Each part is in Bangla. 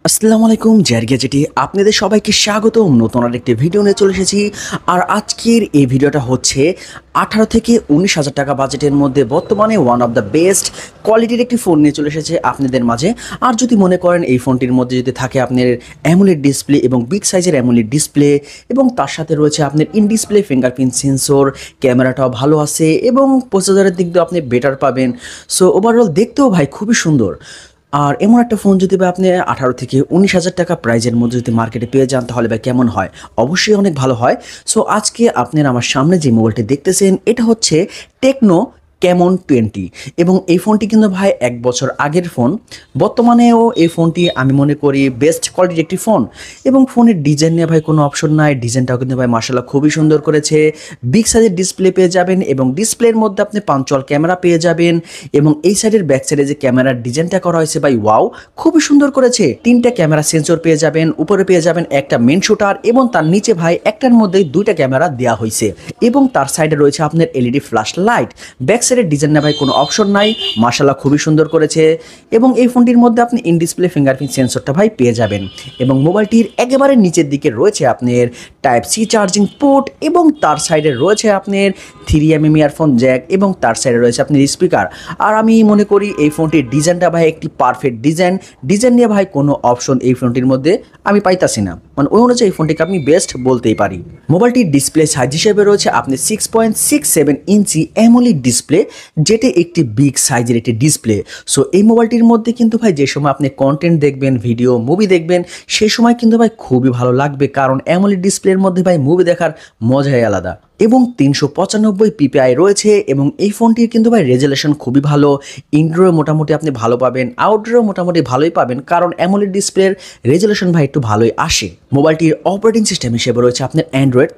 আসসালামু আলাইকুম জার্গেজেটি আপনাদের সবাইকে স্বাগতম নতুন আরেকটি ভিডিও নিয়ে চলে এসেছি। আর আজকের এই ভিডিওটা হচ্ছে 18 থেকে 19,000 টাকা বাজেটের মধ্যে বর্তমানে ওয়ান অফ দ্য বেস্ট কোয়ালিটির একটি ফোন নিয়ে চলে এসেছে আপনাদের মাঝে। আর যদি মনে করেন এই ফোনটির মধ্যে যদি থাকে আপনার অ্যামোলেড ডিসপ্লে এবং বিগ সাইজের অ্যামোলেড ডিসপ্লে এবং তার সাথে রয়েছে আপনার ইন ডিসপ্লে ফিঙ্গারপ্রিন্ট সেন্সর, ক্যামেরাটাও ভালো আছে এবং প্রসেসরের দিক দিয়ে আপনি বেটার পাবেন। সো ওভারঅল দেখতেও ভাই খুবই সুন্দর। আর এমন একটা ফোন যদি বা আপনি 18 থেকে 19,000 টাকা প্রাইজের মধ্যে যদি মার্কেটে পেয়ে যান তাহলে ভাই কেমন হয়? অবশ্যই অনেক ভালো হয়। সো আজকে আপনারা আমার সামনে যে মোবাইলটি দেখতেছেন এটা হচ্ছে টেকনো ক্যামন 20 এবং এই ফোনটি কিন্তু ভাই 1 বছর আগের ফোন। বর্তমানেও এই ফোনটি আমি মনে করি বেস্ট কোয়ালিটির একটি ফোন এবং ফোনের ডিজাইন নিয়ে ভাই কোনো অপশন নাই। ডিজাইনটাও কিন্তু ভাই মাশাআল্লাহ খুবই সুন্দর করেছে। বিগ সাইজের ডিসপ্লে পেয়ে যাবেন এবং ডিসপ্লের মধ্যে আপনি পাঞ্চুয়াল ক্যামেরা পেয়ে যাবেন এবং এই সাইডের ব্যাক সাইডে যে ক্যামেরার ডিজাইনটা করা হয়েছে ভাই ওয়াও খুবই সুন্দর করেছে। 3টা ক্যামেরা সেন্সর পেয়ে যাবেন, উপরে পেয়ে যাবেন একটা মেন শুটার এবং তার নিচে ভাই একটার মধ্যে 2টা ক্যামেরা দেওয়া হয়েছে এবং তার সাইডে রয়েছে আপনার এলইডি ফ্ল্যাশ লাইট। ব্যাক সাইডের ডিজাইন না ভাই কোনো অপশন নাই, মাশাআল্লাহ খুবই সুন্দর করেছে এবং এই ফোনটির মধ্যে আপনি ইন ডিসপ্লে ফিঙ্গারপ্রিন্ট সেন্সরটা ভাই পেয়ে যাবেন এবং মোবাইলটির একেবারে নিচের দিকে রয়েছে আপনার টাইপ সি চার্জিং পোর্ট এবং তার সাইডে রয়েছে আপনার 3mm ইয়ারফোন জ্যাক এবং তার সাইডে রয়েছে আপনার স্পিকার। আর আমি মনে করি এই ফোনটির ডিজাইনটা ভাই একটি পারফেক্ট ডিজাইন নিয়ে ভাই কোনো অপশন এই ফোনটির মধ্যে আমি পাইতাছি না, মানে ওই অনুযায়ী এই ফোনটিকে আপনি বেস্ট বলতেই পারি। মোবাইলটির ডিসপ্লে সাইজ হিসেবে রয়েছে আপনি 6.67 ইঞ্চি অ্যামোলেড ডিসপ্লে, যেটা একটি বিগ সাইজের একটি ডিসপ্লে। সো এই মোবাইলটির মধ্যে কিন্তু ভাই যে সময় আপনি কন্টেন্ট দেখবেন, ভিডিও মুভি দেখবেন সেই সময় কিন্তু ভাই খুবই ভালো লাগবে, কারণ অ্যামোলেড ডিসপ্লের মধ্যে ভাই মুভি দেখার মজাই আলাদা। এবং 395 পিপিআই রয়েছে এবং এই ফোনটির কিন্তু ভাই রেজুলেশন খুবই ভালো। ইনডোরে মোটামুটি আপনি ভালো পাবেন, আউটডোরেও মোটামুটি ভালোই পাবেন, কারণ অ্যামোলেড ডিসপ্লের রেজুলেশন ভাই একটু ভালোই আসে। মোবাইলটির অপারেটিং সিস্টেম হিসেবে রয়েছে আপনার অ্যান্ড্রয়েড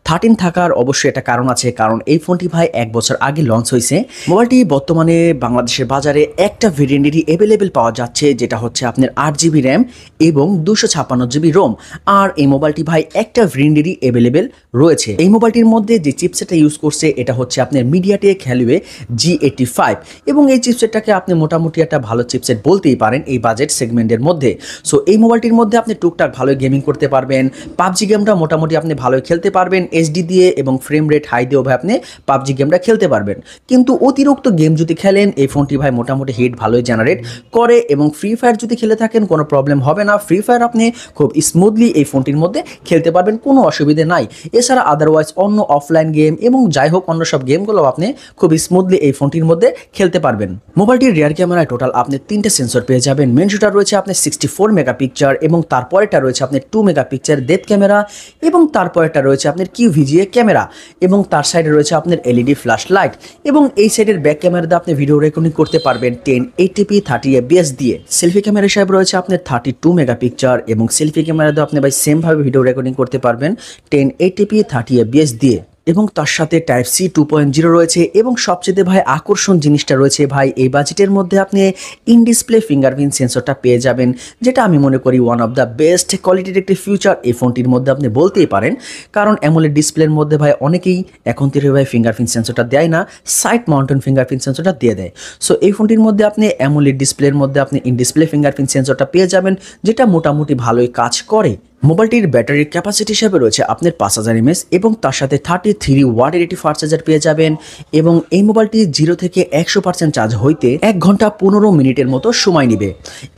13 থাকার অবশ্যই একটা কারণ আছে, কারণ এই ফোনটি ভাই 1 বছর আগে লঞ্চ হয়েছে। মোবাইলটি বর্তমানে বাংলাদেশের বাজারে একটা ভেরিয়েন্টেরই অ্যাভেলেবেল পাওয়া যাচ্ছে, যেটা হচ্ছে আপনার 8GB র্যাম এবং 256GB রোম। আর এই মোবাইলটি ভাই একটা ভেরিয়েন্টেরই অ্যাভেলেবেল রয়েছে। এই মোবাইলটির মধ্যে যে চিপসেটটা ইউজ করছে এটা হচ্ছে আপনার মিডিয়াটেক হেলিওয়ে G85 এবং এই চিপসেটটাকে আপনি মোটামুটি একটা ভালো চিপসেট বলতেই পারেন এই বাজেট সেগমেন্টের মধ্যে। সো এই মোবাইলটির মধ্যে আপনি টুকটাক ভালোই গেমিং করতে পারবেন, পাবজি গেমটা মোটামুটি আপনি ভালোই খেলতে পারবেন এইচডি দিয়ে এবং ফ্রেম রেট হাই দিয়েও ভাই আপনি পাবজি গেমটা খেলতে পারবেন। কিন্তু অতিরিক্ত গেম যদি খেলেন এই ফোনটি ভাই মোটামুটি হিট ভালোই জেনারেট করে এবং ফ্রি ফায়ার যদি খেলে থাকেন কোনো প্রবলেম হবে না। ফ্রি ফায়ার আপনি খুব স্মুথলি এই ফোনটির মধ্যে খেলতে পারবেন, কোনো অসুবিধা নাই। এছাড়া আদারওয়াইজ অন্য অফলাইন গেম এবং যাই হোক অন্য সব গেমগুলো আপনি খুব স্মুথলি এই ফোনটির মধ্যে খেলতে পারবেন। মোবাইলটির রিয়ার ক্যামেরায় টোটাল আপনি 3টে সেন্সর পেয়ে যাবেন। মেন শুটার রয়েছে আপনার 64 মেগাপিক্সেল এবং তারপরেটা রয়েছে আপনার 2 মেগাপিক্সেল ডেপথ ক্যামেরা এবং তারপরেটা রয়েছে আপনার QVGA ক্যামেরা এবং তার সাইডে রয়েছে আপনার এলইডি ফ্ল্যাশ লাইট এবং এই সাইডের ব্যাক ক্যামেরাতে আপনি ভিডিও রেকর্ডিং করতে পারবেন 1080p 30fps দিয়ে। সেলফি ক্যামেরা হিসাবে রয়েছে আপনার 32 মেগাপিক্সেল এবং সেলফি ক্যামেরাতে আপনি ভাই সেমভাবে ভিডিও রেকর্ডিং করতে পারবেন 1080p 30fps দিয়ে এবং তার সাথে টাইপ সি 2.0 রয়েছে এবং সবচেয়ে ভাই আকর্ষণ জিনিসটা রয়েছে ভাই এই বাজেটের মধ্যে আপনি ইন ডিসপ্লে ফিঙ্গারপ্রিন্ট সেন্সরটা পেয়ে যাবেন, যেটা আমি মনে করি ওয়ান অফ দ্য বেস্ট কোয়ালিটির একটি ফিউচার এই ফোনটির মধ্যে আপনি বলতেই পারেন। কারণ অ্যামোলেড ডিসপ্লের মধ্যে ভাই অনেকেই এখন থেকে ভাই ফিঙ্গারপ্রিন্ট সেন্সরটা দেয় না, সাইড মাউন্টেন ফিঙ্গারপ্রিন্ট সেন্সরটা দিয়ে দেয়। সো এই ফোনটির মধ্যে আপনি অ্যামোলেড ডিসপ্লের মধ্যে আপনি ইন ডিসপ্লে ফিঙ্গারপ্রিন্ট সেন্সরটা পেয়ে যাবেন, যেটা মোটামুটি ভালোই কাজ করে। মোবাইলটির ব্যাটারির ক্যাপাসিটি হিসাবে রয়েছে আপনার 5000 mAh এবং তার সাথে 33 ওয়াটের একটি ফাস্ট চার্জার পেয়ে যাবেন এবং এই মোবাইলটি 0 থেকে 100% চার্জ হইতে 1 ঘন্টা 15 মিনিটের মতো সময় নেবে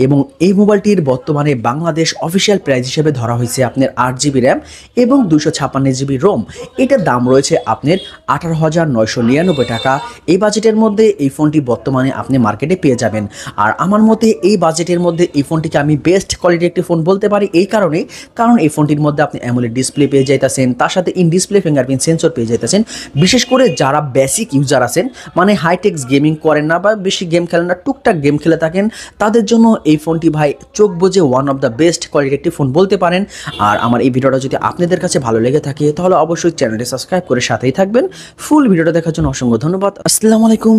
এবং এই মোবাইলটির বর্তমানে বাংলাদেশ অফিসিয়াল প্রাইস হিসেবে ধরা হয়েছে আপনার 8GB র্যাম এবং 256GB রোম। এটার দাম রয়েছে আপনার 18,999 টাকা। এই বাজেটের মধ্যে এই ফোনটি বর্তমানে আপনি মার্কেটে পেয়ে যাবেন। আর আমার মতে এই বাজেটের মধ্যে এই ফোনটিকে আমি বেস্ট কোয়ালিটির একটি ফোন বলতে পারি এই কারণে, কারণ এই ফোনটির মধ্যে আপনি অ্যামোলেড ডিসপ্লে পেয়ে যাইতেছেন, তার সাথে ইন ডিসপ্লে ফিঙ্গারপ্রিন্ট সেন্সর পেয়ে যাইতেছেন। বিশেষ করে যারা বেসিক ইউজার আছেন, মানে হাইটেক্স গেমিং করেন না বা বেশি গেম খেলেন না, টুকটাক গেম খেলে থাকেন, তাদের জন্য এই ফোনটি ভাই চোখ বুজে ওয়ান অফ দ্য বেস্ট কোয়ালিটির একটি ফোন বলতে পারেন। আর আমার এই ভিডিওটা যদি আপনাদের কাছে ভালো লেগে থাকে তাহলে অবশ্যই চ্যানেলটি সাবস্ক্রাইব করে সাথেই থাকবেন। ফুল ভিডিওটা দেখার জন্য অসংখ্য ধন্যবাদ। আসসালামু আলাইকুম।